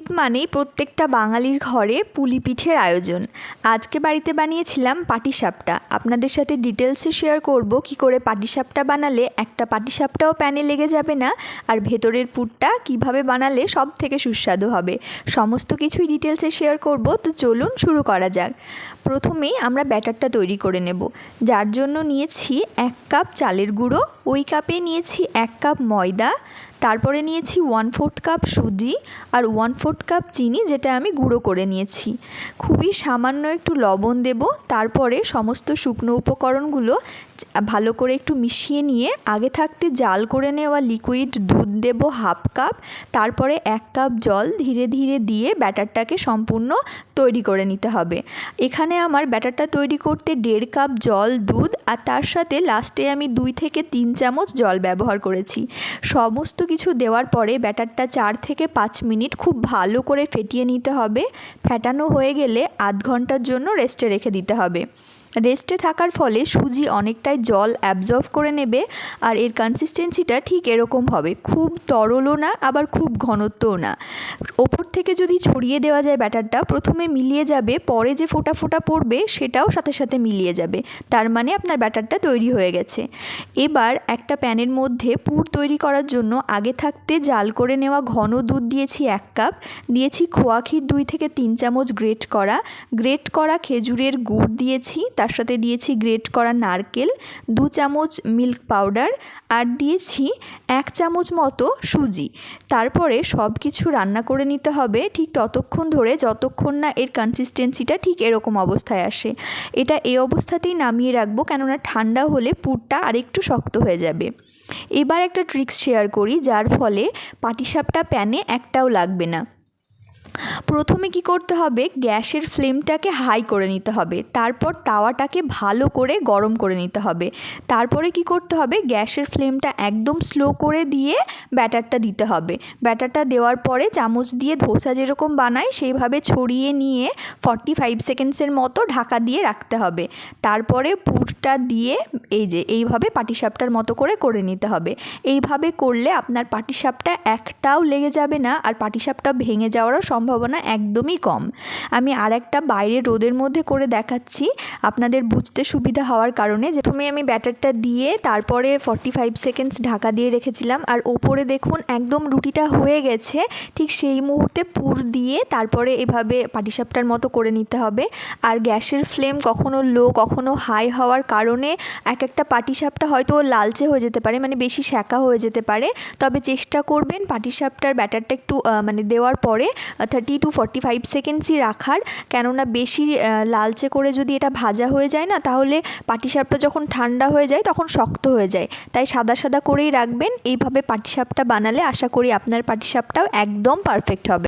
শীত মানেই প্রত্যেকটা বাঙালির ঘরে পুলি পিঠের আয়োজন। আজকে বাড়িতে বানিয়েছিলাম পাটিসাপটা। আপনাদের সাথে ডিটেলসে শেয়ার করব কি করে পাটিসাপটা বানালে একটা পাটিসাপটাও প্যানে লেগে যাবে না, আর ভেতরের পুরটা কিভাবে বানালে সব থেকে সুস্বাদু হবে। সমস্ত কিছুই ডিটেলসে শেয়ার করব, তো চলুন শুরু করা যাক। প্রথমেই আমরা ব্যাটারটা তৈরি করে নেব, যার জন্য নিয়েছি 1 কাপ চালের গুঁড়ো, ওই কাপে নিয়েছি 1 কাপ ময়দা, তারপরে নিয়েছি 1/4 কাপ সুজি আর 1/4 কাপ চিনি, যেটা আমি গুঁড়ো করে নিয়েছি। খুবই সামান্য একটু লবণ দেব। তারপরে সমস্ত শুকনো উপকরণগুলো ভালো করে একটু মিশিয়ে নিয়ে আগে থাকতে জাল করে নেওয়া লিকুইড দুধ দেব 1/2 কাপ, তারপরে 1 কাপ জল ধীরে ধীরে দিয়ে ব্যাটারটাকে সম্পূর্ণ তৈরি করে নিতে হবে। এখানে আমার ব্যাটারটা তৈরি করতে 1.5 কাপ জল, দুধ আর তার সাথে লাস্টে আমি 2 থেকে 3 চামচ জল ব্যবহার করেছি। সমস্ত কিছু দেওয়ার পরে ব্যাটারটা 4 থেকে 5 মিনিট খুব ভালো করে ফেটিয়ে নিতে হবে। ফেটানো হয়ে গেলে আধ ঘন্টার জন্য রেস্টে রেখে দিতে হবে। রেস্টে থাকার ফলে সুজি অনেকটাই জল অ্যাবজর্ব করে নেবে, আর এর কনসিস্টেন্সিটা ঠিক এরকম হবে, খুব তরলও না আবার খুব ঘনত্বও না। ওপর থেকে যদি ছড়িয়ে দেওয়া যায় ব্যাটারটা, প্রথমে মিলিয়ে যাবে, পরে যে ফোঁটা ফোঁটা পড়বে সেটাও সাথে সাথে মিলিয়ে যাবে, তার মানে আপনার ব্যাটারটা তৈরি হয়ে গেছে। এবার একটা প্যানের মধ্যে পুর তৈরি করার জন্য আগে থাকতে জাল করে নেওয়া ঘন দুধ দিয়েছি 1 কাপ, দিয়েছি খোয়া ক্ষীর 2 থেকে 3 চামচ গ্রেট করা খেজুরের গুড় দিয়েছি, তার সাথে দিয়েছি গ্রেট করা নারকেল, 2 চামচ মিল্ক পাউডার আর দিয়েছি 1 চামচ মতো সুজি। তারপরে সব কিছু রান্না করে নিতে হবে ঠিক ততক্ষণ ধরে যতক্ষণ না এর কনসিস্টেন্সিটা ঠিক এরকম অবস্থায় আসে। এটা এই অবস্থাতেই নামিয়ে রাখবো, কেননা ঠান্ডা হলে পুরটা আরেকটু শক্ত হয়ে যাবে। এবার একটা ট্রিক্স শেয়ার করি, যার ফলে পাটিসাপটা প্যানে একটাও লাগবে না। প্রথমে কি করতে হবে, গ্যাসের ফ্লেমটাকে হাই করে নিতে হবে, তারপর তাওয়াটাকে ভালো করে গরম করে নিতে হবে। তারপরে কি করতে হবে, গ্যাসের ফ্লেমটা একদম স্লো করে দিয়ে ব্যাটারটা দিতে হবে। ব্যাটারটা দেওয়ার পরে চামচ দিয়ে ধোসা যেরকম বানায় সেইভাবে ছড়িয়ে নিয়ে 45 সেকেন্ডসের মতো ঢাকা দিয়ে রাখতে হবে। তারপরে পুরটা দিয়ে এইভাবে পাটিসাপটার মতো করে নিতে হবে। এইভাবে করলে আপনার পাটিসাপটা একটাও লেগে যাবে না, আর পাটিসাপটা ভেঙে যাওয়ারও সম্ভাবনা একদমই কম। আমি আরেকটা বাইরে রোদের মধ্যে করে দেখাচ্ছি আপনাদের বুঝতে সুবিধা হওয়ার কারণে। প্রথমে আমি ব্যাটারটা দিয়ে তারপরে 45 সেকেন্ডস ঢাকা দিয়ে রেখেছিলাম, আর ওপরে দেখুন একদম রুটিটা হয়ে গেছে। ঠিক সেই মুহূর্তে পুর দিয়ে তারপরে এভাবে পাটিসাপটার মতো করে নিতে হবে। আর গ্যাসের ফ্লেম কখনো লো কখনো হাই হওয়ার কারণে একটা পাটিসাপটা হয়তো লালচে হয়ে যেতে পারে, মানে বেশি সেঁকা হয়ে যেতে পারে। তবে চেষ্টা করবেন পাটিসাপটার ব্যাটারটা একটু দেওয়ার পরে 30 to 45 সেকেন্ডসই রাখার, কেননা বেশি লালচে করে যদি এটা ভাজা হয়ে যায় না, তাহলে পাটিসাপটা যখন ঠান্ডা হয়ে যায় তখন শক্ত হয়ে যায়। তাই সাদা সাদা করেই রাখবেন। এইভাবে পাটিসাপটা বানালে আশা করি আপনার পাটিসাপটাও একদম পারফেক্ট হবে।